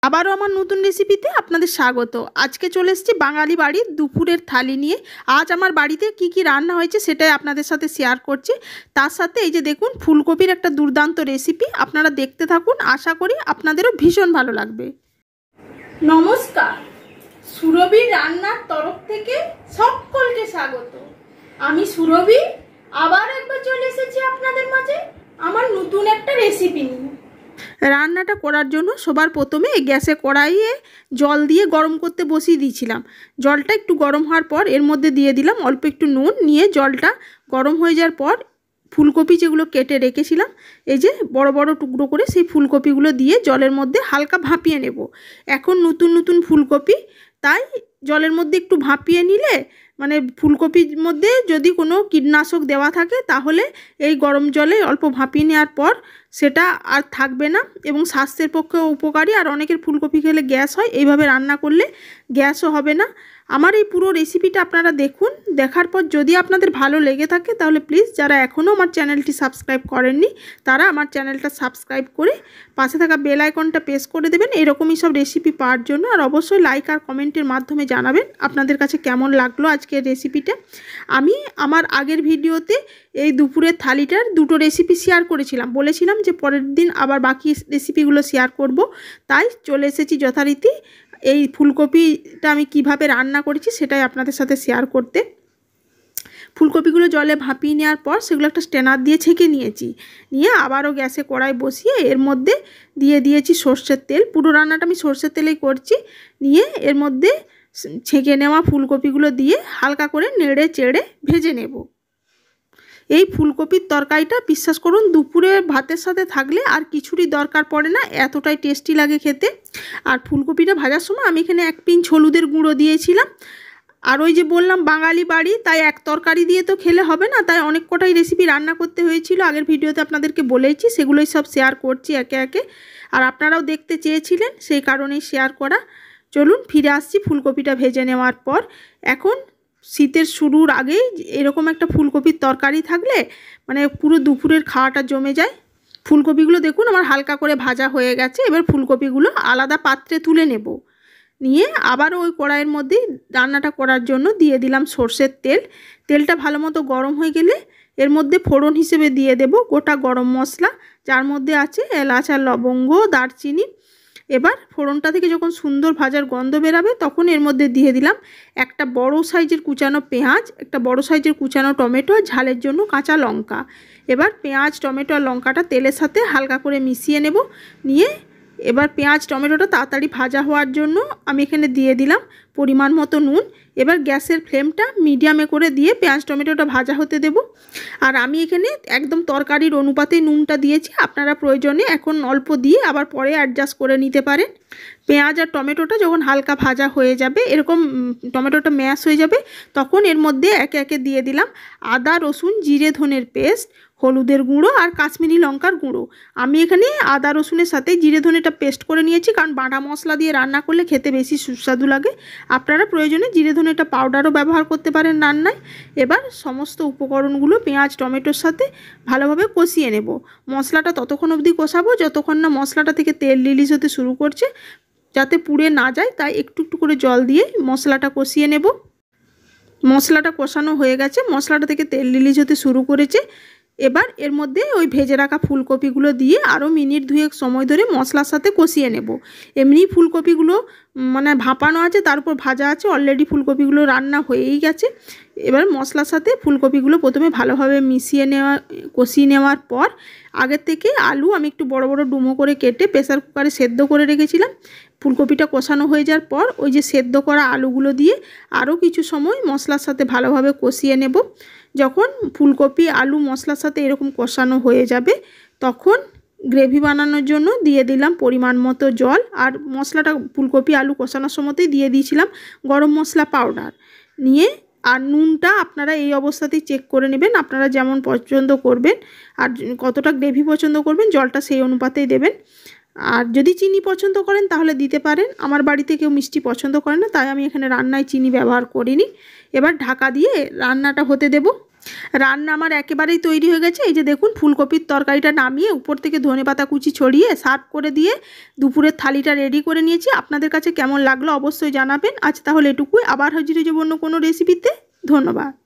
আবারও আমার নতুন রেসিপিতে আপনাদের স্বাগত। আজকে চলে এসেছি বাঙালি বাড়ির দুপুরের থালি নিয়ে। আজ আমার বাড়িতে কি কি রান্না হয়েছে সেটাই আপনাদের সাথে শেয়ার করছি। তার সাথে এই যে দেখুন ফুলকপির একটা দুর্দান্ত রেসিপি, আপনারা দেখতে থাকুন। আশা করি আপনাদেরও ভীষণ ভালো লাগবে। নমস্কার, সুরভি রান্নার তরফ থেকে সকলকে স্বাগত। আমি সুরভি আবার একবার চলে এসেছি আপনাদের মাঝে আমার নতুন একটা রেসিপি নিয়ে। রান্নাটা করার জন্য সবার প্রথমে গ্যাসে কড়াইয়ে জল দিয়ে গরম করতে বসিয়ে দিয়েছিলাম। জলটা একটু গরম হওয়ার পর এর মধ্যে দিয়ে দিলাম অল্প একটু নুন। নিয়ে জলটা গরম হয়ে যাওয়ার পর ফুলকপি যেগুলো কেটে রেখেছিলাম এই যে বড় বড় টুকরো করে সেই ফুলকপিগুলো দিয়ে জলের মধ্যে হালকা ভাপিয়ে নেব। এখন নতুন নতুন ফুলকপি, তাই জলের মধ্যে একটু ভাপিয়ে নিলে মানে ফুলকপির মধ্যে যদি কোনো কীটনাশক দেওয়া থাকে তাহলে এই গরম জলে অল্প ভাপিয়ে নেওয়ার পর সেটা আর থাকবে না এবং স্বাস্থ্যের পক্ষে উপকারী। আর অনেকের ফুলকপি খেলে গ্যাস হয়, এইভাবে রান্না করলে গ্যাসও হবে না। আমার এই পুরো রেসিপিটা আপনারা দেখুন। দেখার পর যদি আপনাদের ভালো লেগে থাকে তাহলে প্লিজ যারা এখনও আমার চ্যানেলটি সাবস্ক্রাইব করেননি তারা আমার চ্যানেলটা সাবস্ক্রাইব করে পাশে থাকা বেল আইকনটা প্রেস করে দেবেন এরকমই সব রেসিপি পাওয়ার জন্য। আর অবশ্যই লাইক আর কমেন্টের মাধ্যমে জানাবেন আপনাদের কাছে কেমন লাগলো আজকের রেসিপিটা। আমি আমার আগের ভিডিওতে এই দুপুরের থালিটার দুটো রেসিপি শেয়ার করেছিলাম, বলেছিলাম যে পরের দিন আবার বাকি রেসিপিগুলো শেয়ার করব। তাই চলে এসেছি যথারীতি এই ফুলকপিটা আমি কিভাবে রান্না করেছি সেটাই আপনাদের সাথে শেয়ার করতে। ফুলকপিগুলো জলে ভাপিয়ে নেওয়ার পর সেগুলো একটা স্ট্রেনার দিয়ে ছেঁকে নিয়েছি। নিয়ে আবারও গ্যাসে কড়াই বসিয়ে এর মধ্যে দিয়ে দিয়েছি সর্ষের তেল। পুরো রান্নাটা আমি সর্ষের তেলেই করছি। নিয়ে এর মধ্যে ছেঁকে নেওয়া ফুলকপিগুলো দিয়ে হালকা করে নেড়ে চেড়ে ভেজে নেব। এই ফুলকপির তরকারিটা বিশ্বাস করুন দুপুরে ভাতের সাথে থাকলে আর কিছুরই দরকার পড়ে না, এতটাই টেস্টি লাগে খেতে। আর ফুলকপিটা ভাজার সময় আমি এখানে 1 পিঞ্চ হলুদের গুঁড়ো দিয়েছিলাম। আর ওই যে বললাম বাঙালি বাড়ি, তাই এক তরকারি দিয়ে তো খেলে হবে না, তাই অনেক কটাই রেসিপি রান্না করতে হয়েছিল। আগের ভিডিওতে আপনাদেরকে বলেইছি, সেগুলোই সব শেয়ার করছি একে একে। আর আপনারাও দেখতে চেয়েছিলেন, সেই কারণেই শেয়ার করা। চলুন ফিরে আসছি ফুলকপিটা ভেজে নেওয়ার পর। এখন শীতের শুরুর আগেই এরকম একটা ফুলকপির তরকারি থাকলে মানে পুরো দুপুরের খাওয়াটা জমে যায়। ফুলকপিগুলো দেখুন আমার হালকা করে ভাজা হয়ে গেছে। এবার ফুলকপিগুলো আলাদা পাত্রে তুলে নেব। নিয়ে আবারও ওই কড়াইয়ের মধ্যেই রান্নাটা করার জন্য দিয়ে দিলাম সর্ষের তেল। তেলটা ভালো মতো গরম হয়ে গেলে এর মধ্যে ফোড়ন হিসেবে দিয়ে দেব গোটা গরম মশলা, যার মধ্যে আছে এলাচ আর লবঙ্গ, দারচিনি। এবার ফোড়নটা থেকে যখন সুন্দর ভাজার গন্ধ বেরাবে তখন এর মধ্যে দিয়ে দিলাম একটা বড় সাইজের কুচানো পেঁয়াজ, একটা বড় সাইজের কুচানো টমেটো, ঝালের জন্য কাঁচা লঙ্কা। এবার পেঁয়াজ, টমেটো আর লঙ্কাটা তেলের সাথে হালকা করে মিশিয়ে নেব। নিয়ে এবার পেঁয়াজ টমেটোটা তাড়াতাড়ি ভাজা হওয়ার জন্য আমি এখানে দিয়ে দিলাম পরিমাণ মতো নুন। এবার গ্যাসের ফ্লেমটা মিডিয়ামে করে দিয়ে পেঁয়াজ টমেটোটা ভাজা হতে দেব। আর আমি এখানে একদম তরকারির অনুপাতেই নুনটা দিয়েছি, আপনারা প্রয়োজনে এখন অল্প দিয়ে আবার পরে অ্যাডজাস্ট করে নিতে পারেন। পেঁয়াজ আর টমেটোটা যখন হালকা ভাজা হয়ে যাবে, এরকম টমেটোটা ম্যাশ হয়ে যাবে, তখন এর মধ্যে একে একে দিয়ে দিলাম আদা রসুন জিরে ধনের পেস্ট, হলুদের গুঁড়ো আর কাশ্মীরি লঙ্কার গুঁড়ো। আমি এখানে আদা রসুনের সাথে জিরে ধনেটা পেস্ট করে নিয়েছি, কারণ বাটা মশলা দিয়ে রান্না করলে খেতে বেশি সুস্বাদু লাগে। আপনারা প্রয়োজনে জিরে ধনেটা পাউডারও ব্যবহার করতে পারেন রান্নায়। এবার সমস্ত উপকরণগুলো পেঁয়াজ টমেটোর সাথে ভালোভাবে কষিয়ে নেব। মশলাটা ততক্ষণ অবধি কষাবো যতক্ষণ না মশলাটা থেকে তেল রিলিজ হতে শুরু করছে, যাতে পুড়ে না যায়। তাই একটু একটু করে জল দিয়ে মশলাটা কষিয়ে নেব। মশলাটা কষানো হয়ে গেছে, মশলাটা থেকে তেল রিলিজ হতে শুরু করেছে। এবার এর মধ্যে ওই ভেজে রাখা ফুলকপিগুলো দিয়ে আরও মিনিট 2 সময় ধরে মশলার সাথে কষিয়ে নেব। এমনি ফুলকপিগুলো মানে ভাপানো আছে, তার উপর ভাজা আছে, অলরেডি ফুলকপিগুলো রান্না হয়েই গেছে। এবার মশলার সাথে ফুলকপিগুলো প্রথমে ভালোভাবে কষিয়ে নেওয়ার পর আগের থেকে আলু আমি একটু বড় বড় ডুমো করে কেটে প্রেসার কুকারে সেদ্ধ করে রেখেছিলাম। ফুলকপিটা কষানো হয়ে যাওয়ার পর ওই যে সেদ্ধ করা আলুগুলো দিয়ে আরও কিছু সময় মশলার সাথে ভালোভাবে কষিয়ে নেব। যখন ফুলকপি আলু মশলার সাথে এরকম কষানো হয়ে যাবে তখন গ্রেভি বানানোর জন্য দিয়ে দিলাম পরিমাণ মতো জল। আর মশলাটা ফুলকপি আলু কষানোর সময়তেই দিয়ে দিয়েছিলাম গরম মশলা পাউডার। নিয়ে আর নুনটা আপনারা এই অবস্থাতেই চেক করে নেবেন, আপনারা যেমন পছন্দ করবেন আর কতটা গ্রেভি পছন্দ করবেন জলটা সেই অনুপাতেই দেবেন। আর যদি চিনি পছন্দ করেন তাহলে দিতে পারেন। আমার বাড়িতে কেউ মিষ্টি পছন্দ করে না, তাই আমি এখানে রান্নায় চিনি ব্যবহার করিনি। এবার ঢাকা দিয়ে রান্নাটা হতে দেব। রান্না আমার একেবারেই তৈরি হয়ে গেছে। এই যে দেখুন ফুলকপির তরকারিটা নামিয়ে উপর থেকে ধনেপাতা কুচি ছড়িয়ে সার্ভ করে দিয়ে দুপুরের থালিটা রেডি করে নিয়েছি। আপনাদের কাছে কেমন লাগলো অবশ্যই জানাবেন। আজ তাহলে এটুকুই, আবার হাজির হয়ে যাবো অন্য কোনো রেসিপিতে। ধন্যবাদ।